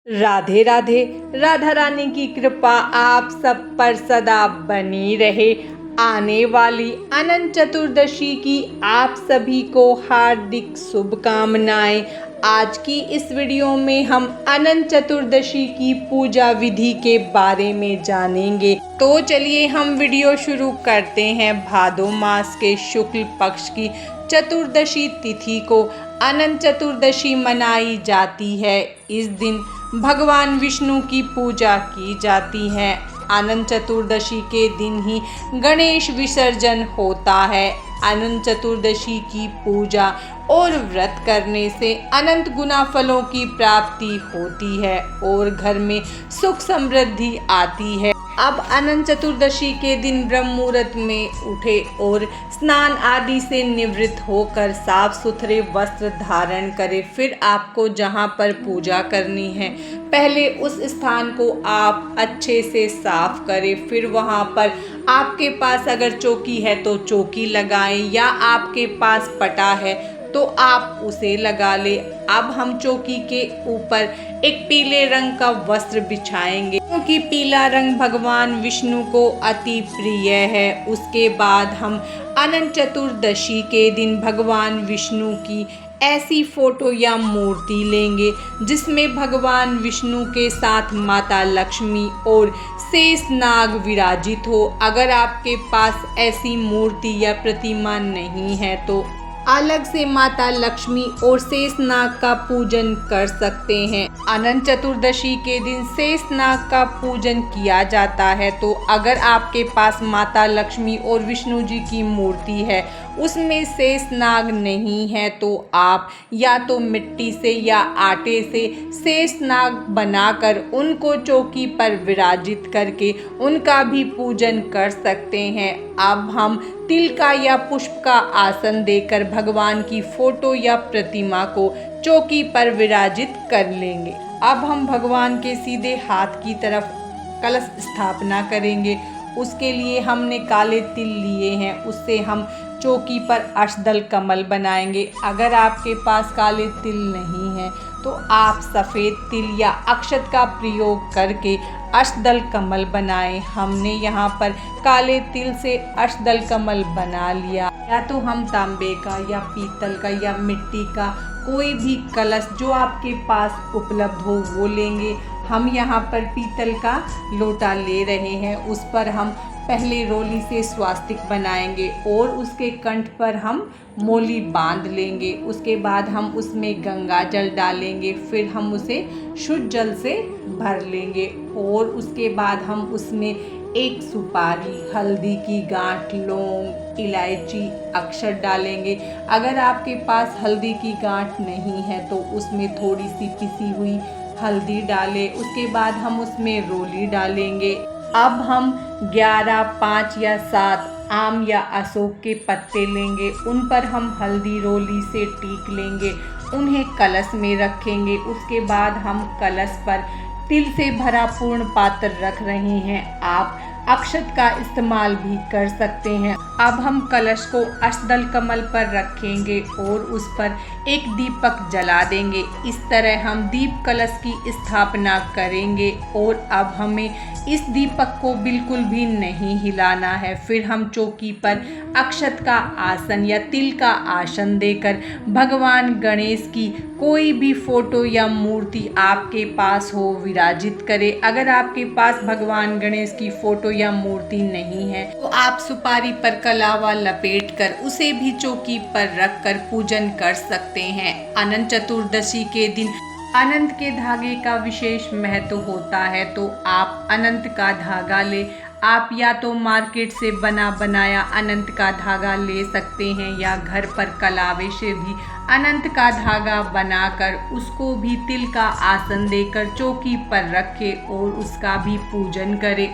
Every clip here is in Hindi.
राधे राधे। राधा रानी की कृपा आप सब पर सदा बनी रहे। आने वाली अनंत चतुर्दशी की आप सभी को हार्दिक शुभकामनाएं। आज की इस वीडियो में हम अनंत चतुर्दशी की पूजा विधि के बारे में जानेंगे। तो चलिए हम वीडियो शुरू करते हैं। भादो मास के शुक्ल पक्ष की चतुर्दशी तिथि को अनंत चतुर्दशी मनाई जाती है। इस दिन भगवान विष्णु की पूजा की जाती है। अनंत चतुर्दशी के दिन ही गणेश विसर्जन होता है। अनंत चतुर्दशी की पूजा और व्रत करने से अनंत गुना फलों की प्राप्ति होती है और घर में सुख समृद्धि आती है। अब अनंत चतुर्दशी के दिन ब्रह्म मुहूर्त में उठे और स्नान आदि से निवृत्त होकर साफ सुथरे वस्त्र धारण करें। फिर आपको जहाँ पर पूजा करनी है पहले उस स्थान को आप अच्छे से साफ करें। फिर वहाँ पर आपके पास अगर चौकी है तो चौकी लगाएं या आपके पास पटा है तो आप उसे लगा ले। अब हम चौकी के ऊपर एक पीले रंग का वस्त्र बिछाएंगे क्योंकि पीला रंग भगवान विष्णु को अति प्रिय है। उसके बाद हम अनंत चतुर्दशी के दिन भगवान विष्णु की ऐसी फोटो या मूर्ति लेंगे जिसमें भगवान विष्णु के साथ माता लक्ष्मी और शेष नाग विराजित हो। अगर आपके पास ऐसी मूर्ति या प्रतिमा नहीं है तो अलग से माता लक्ष्मी और शेष नाग का पूजन कर सकते हैं। अनंत चतुर्दशी के दिन शेष नाग का पूजन किया जाता है। तो अगर आपके पास माता लक्ष्मी और विष्णु जी की मूर्ति है उसमें शेष नाग नहीं है तो आप या तो मिट्टी से या आटे से शेष नाग बनाकर उनको चौकी पर विराजित करके उनका भी पूजन कर सकते हैं। अब हम तिल का या पुष्प का आसन देकर भगवान की फोटो या प्रतिमा को चौकी पर विराजित कर लेंगे। अब हम भगवान के सीधे हाथ की तरफ कलश स्थापना करेंगे। उसके लिए हमने काले तिल लिए हैं, उससे हम चौकी पर अष्टदल कमल बनाएंगे। अगर आपके पास काले तिल नहीं है तो आप सफ़ेद तिल या अक्षत का प्रयोग करके अष्टदल कमल बनाएं। हमने यहाँ पर काले तिल से अष्टदल कमल बना लिया। या तो हम तांबे का या पीतल का या मिट्टी का कोई भी कलश जो आपके पास उपलब्ध हो वो लेंगे। हम यहाँ पर पीतल का लोटा ले रहे हैं, उस पर हम पहले रोली से स्वास्तिक बनाएंगे और उसके कंठ पर हम मोली बांध लेंगे। उसके बाद हम उसमें गंगा जल डालेंगे। फिर हम उसे शुद्ध जल से भर लेंगे और उसके बाद हम उसमें एक सुपारी, हल्दी की गांठ, लौंग, इलायची, अक्षत डालेंगे। अगर आपके पास हल्दी की गांठ नहीं है तो उसमें थोड़ी सी पिसी हुई हल्दी डालें। उसके बाद हम उसमें रोली डालेंगे। अब हम 11, 5 या 7 आम या अशोक के पत्ते लेंगे। उन पर हम हल्दी रोली से टीक लेंगे, उन्हें कलश में रखेंगे। उसके बाद हम कलश पर तिल से भरा पूर्ण पात्र रख रहे हैं। आप अक्षत का इस्तेमाल भी कर सकते हैं। अब हम कलश को अष्टदल कमल पर रखेंगे और उस पर एक दीपक जला देंगे। इस तरह हम दीप कलश की स्थापना करेंगे और अब हमें इस दीपक को बिल्कुल भी नहीं हिलाना है। फिर हम चौकी पर अक्षत का आसन या तिल का आसन देकर भगवान गणेश की कोई भी फोटो या मूर्ति आपके पास हो विराजित करें। अगर आपके पास भगवान गणेश की फोटो या मूर्ति नहीं है तो आप सुपारी पर कलावा लपेट कर उसे भी चौकी पर रख कर पूजन कर सकते हैं। अनंत चतुर्दशी के दिन अनंत के धागे का विशेष महत्व होता है तो आप अनंत का धागा ले। आप या तो मार्केट से बना बनाया अनंत का धागा ले सकते हैं या घर पर कलावे से भी अनंत का धागा बनाकर उसको भी तिल का आसन देकर चौकी पर रखें और उसका भी पूजन करें।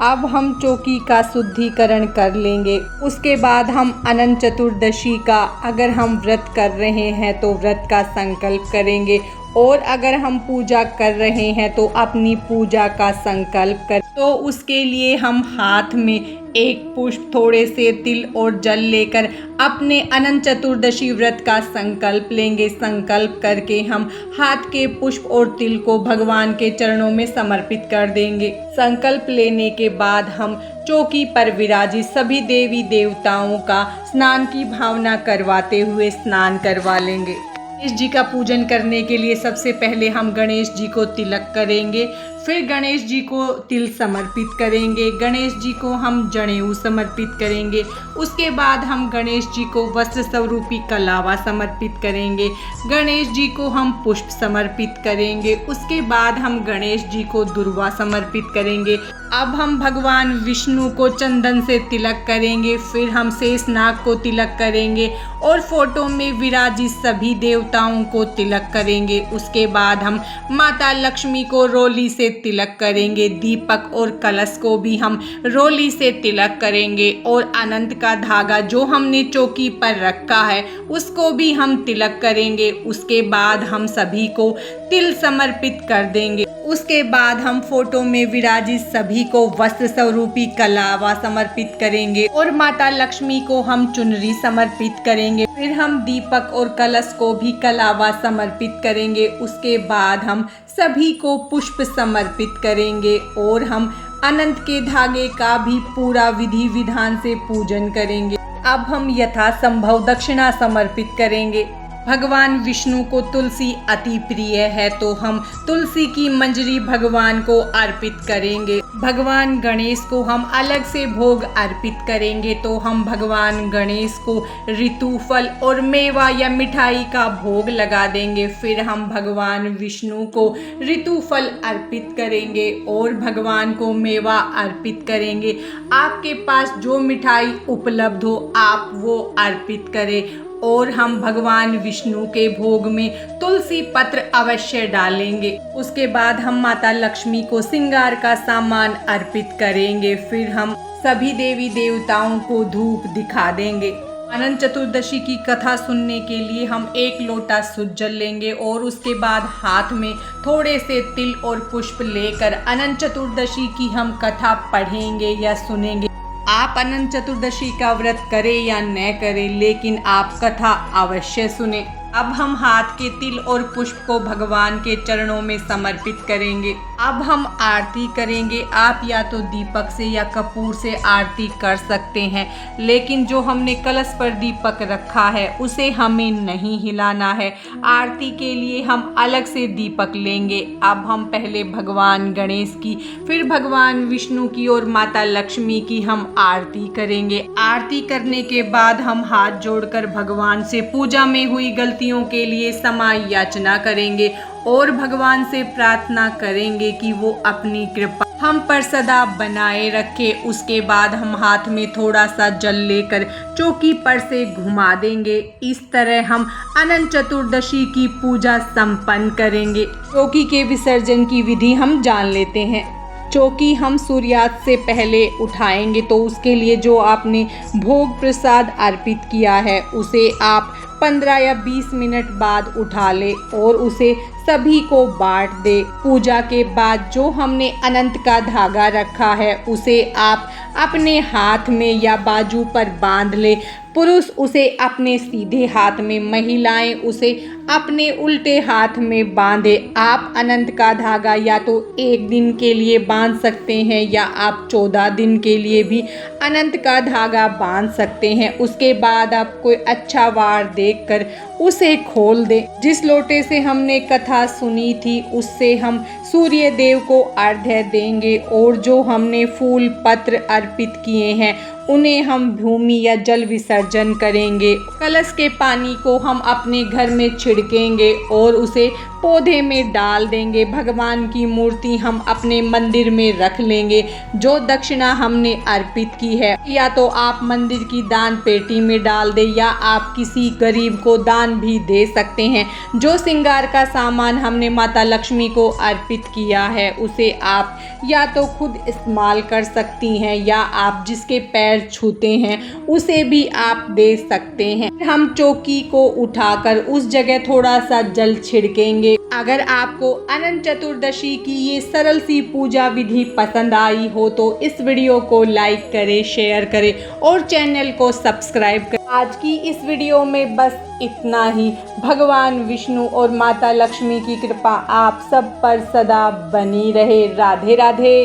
अब हम चौकी का शुद्धिकरण कर लेंगे। उसके बाद हम अनंत चतुर्दशी का अगर हम व्रत कर रहे हैं तो व्रत का संकल्प करेंगे और अगर हम पूजा कर रहे हैं तो अपनी पूजा का संकल्प कर, तो उसके लिए हम हाथ में एक पुष्प, थोड़े से तिल और जल लेकर अपने अनंत चतुर्दशी व्रत का संकल्प लेंगे। संकल्प करके हम हाथ के पुष्प और तिल को भगवान के चरणों में समर्पित कर देंगे। संकल्प लेने के बाद हम चौकी पर विराजित सभी देवी देवताओं का स्नान की भावना करवाते हुए स्नान करवा लेंगे। गणेश जी का पूजन करने के लिए सबसे पहले हम गणेश जी को तिलक करेंगे, फिर गणेश जी को तिल समर्पित करेंगे, गणेश जी को हम जनेऊ समर्पित करेंगे, उसके बाद हम गणेश जी को वस्त्र स्वरूपी कलावा समर्पित करेंगे, गणेश जी को हम पुष्प समर्पित करेंगे, उसके बाद हम गणेश जी को दुर्वा समर्पित करेंगे। अब हम भगवान विष्णु को चंदन से तिलक करेंगे, फिर हम शेषनाग को तिलक करेंगे और फोटो में विराजित सभी देवताओं को तिलक करेंगे। उसके बाद हम माता लक्ष्मी को रोली से तिलक करेंगे, दीपक और कलश को भी हम रोली से तिलक करेंगे और अनंत का धागा जो हमने चौकी पर रखा है उसको भी हम तिलक करेंगे। उसके बाद हम सभी को तिल समर्पित कर देंगे। उसके बाद हम फोटो में विराजित सभी को वस्त्र स्वरूपी कलावा समर्पित करेंगे और माता लक्ष्मी को हम चुनरी समर्पित करेंगे। फिर हम दीपक और कलश को भी कलावा समर्पित करेंगे। उसके बाद हम सभी को पुष्प समर्पित करेंगे और हम अनंत के धागे का भी पूरा विधि विधान से पूजन करेंगे। अब हम यथासंभव दक्षिणा समर्पित करेंगे। भगवान विष्णु को तुलसी अति प्रिय है तो हम तुलसी की मंजरी भगवान को अर्पित करेंगे। भगवान गणेश को हम अलग से भोग अर्पित करेंगे तो हम भगवान गणेश को ऋतु फल और मेवा या मिठाई का भोग लगा देंगे। फिर हम भगवान विष्णु को ऋतु फल अर्पित करेंगे और भगवान को मेवा अर्पित करेंगे। आपके पास जो मिठाई उपलब्ध हो आप वो अर्पित करें और हम भगवान विष्णु के भोग में तुलसी पत्र अवश्य डालेंगे। उसके बाद हम माता लक्ष्मी को श्रृंगार का सामान अर्पित करेंगे। फिर हम सभी देवी देवताओं को धूप दिखा देंगे। अनंत चतुर्दशी की कथा सुनने के लिए हम 1 लोटा शुद्ध जल लेंगे और उसके बाद हाथ में थोड़े से तिल और पुष्प लेकर अनंत चतुर्दशी की हम कथा पढ़ेंगे या सुनेंगे। आप अनंत चतुर्दशी का व्रत करें या न करें, लेकिन आप कथा अवश्य सुने। अब हम हाथ के तिल और पुष्प को भगवान के चरणों में समर्पित करेंगे। अब हम आरती करेंगे। आप या तो दीपक से या कपूर से आरती कर सकते हैं, लेकिन जो हमने कलश पर दीपक रखा है उसे हमें नहीं हिलाना है। आरती के लिए हम अलग से दीपक लेंगे। अब हम पहले भगवान गणेश की, फिर भगवान विष्णु की और माता लक्ष्मी की हम आरती करेंगे। आरती करने के बाद हम हाथ जोड़कर भगवान से पूजा में हुई गलतियों के लिए क्षमा याचना करेंगे और भगवान से प्रार्थना करेंगे कि वो अपनी कृपा हम पर सदा बनाए रखे। उसके बाद हम हाथ में थोड़ा सा जल लेकर चौकी पर से घुमा देंगे। इस तरह हम अनंत चतुर्दशी की पूजा संपन्न करेंगे। चौकी के विसर्जन की विधि हम जान लेते हैं। चौकी हम सूर्यास्त से पहले उठाएंगे, तो उसके लिए जो आपने भोग प्रसाद अर्पित किया है उसे आप 15 या 20 मिनट बाद उठा ले और उसे सभी को बांट दे। पूजा के बाद जो हमने अनंत का धागा रखा है उसे आप अपने हाथ में या बाजू पर बांध ले। पुरुष उसे अपने सीधे हाथ में, महिलाएं उसे अपने उल्टे हाथ में बांधे। आप अनंत का धागा या तो 1 दिन के लिए बांध सकते हैं या आप 14 दिन के लिए भी अनंत का धागा बांध सकते हैं। उसके बाद आप कोई अच्छा वार देखकर उसे खोल दें। जिस लोटे से हमने कथा सुनी थी उससे हम सूर्य देव को अर्घ्य देंगे और जो हमने फूल पत्र अर्पित किए हैं उन्हें हम भूमि या जल विसर्जन करेंगे। कलश के पानी को हम अपने घर में छिड़केंगे और उसे पौधे में डाल देंगे। भगवान की मूर्ति हम अपने मंदिर में रख लेंगे। जो दक्षिणा हमने अर्पित की है या तो आप मंदिर की दान पेटी में डाल दें या आप किसी गरीब को दान भी दे सकते हैं। जो श्रृंगार का सामान हमने माता लक्ष्मी को अर्पित किया है उसे आप या तो खुद इस्तेमाल कर सकती हैं या आप जिसके पैर पैर छूते हैं उसे भी आप दे सकते हैं। हम चौकी को उठाकर उस जगह थोड़ा सा जल छिड़केंगे। अगर आपको अनंत चतुर्दशी की ये सरल सी पूजा विधि पसंद आई हो तो इस वीडियो को लाइक करें, शेयर करें और चैनल को सब्सक्राइब करें। आज की इस वीडियो में बस इतना ही। भगवान विष्णु और माता लक्ष्मी की कृपा आप सब पर सदा बनी रहे। राधे राधे।